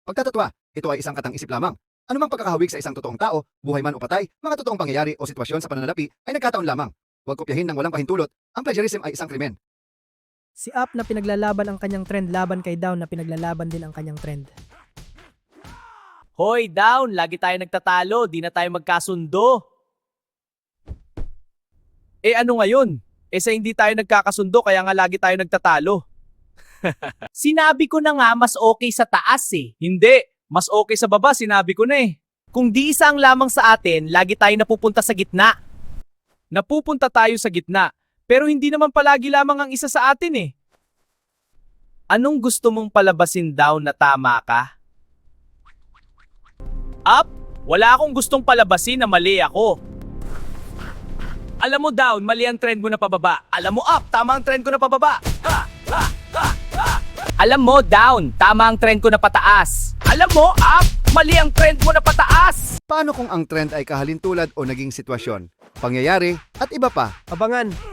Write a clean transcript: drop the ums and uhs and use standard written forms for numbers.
Pagkatatwa, ito ay isang katang-isip lamang. Anumang pagkakahawig sa isang totoong tao, buhay man o patay, mga totoong pangyayari o sitwasyon sa pananalapi ay nagkataon lamang. Huwag kopyahin ng walang pahintulot. Ang plagiarism ay isang krimen. Si Up na pinaglalaban ang kanyang trend laban kay Down na pinaglalaban din ang kanyang trend. Hoy, Down! Lagi tayo nagtatalo, di na tayo magkasundo. Eh ano ngayon? Sa hindi tayo nagkakasundo kaya nga lagi tayo nagtatalo. Sinabi ko na nga mas okay sa taas eh. Hindi, mas okay sa baba, sinabi ko na eh. Kung di isa ang lamang sa atin, lagi tayo napupunta sa gitna. Napupunta tayo sa gitna, pero hindi naman palagi lamang ang isa sa atin eh. Anong gusto mong palabasin Down na tama ka? Up, wala akong gustong palabasin na mali ako. Alam mo Down, mali ang trend mo na pababa. Alam mo Up, tama ang trend ko na pababa. Alam mo Down, tama ang trend ko na pataas. Alam mo Up, mali ang trend mo na pataas. Paano kung ang trend ay kahalintulad o naging sitwasyon, pangyayari at iba pa? Abangan!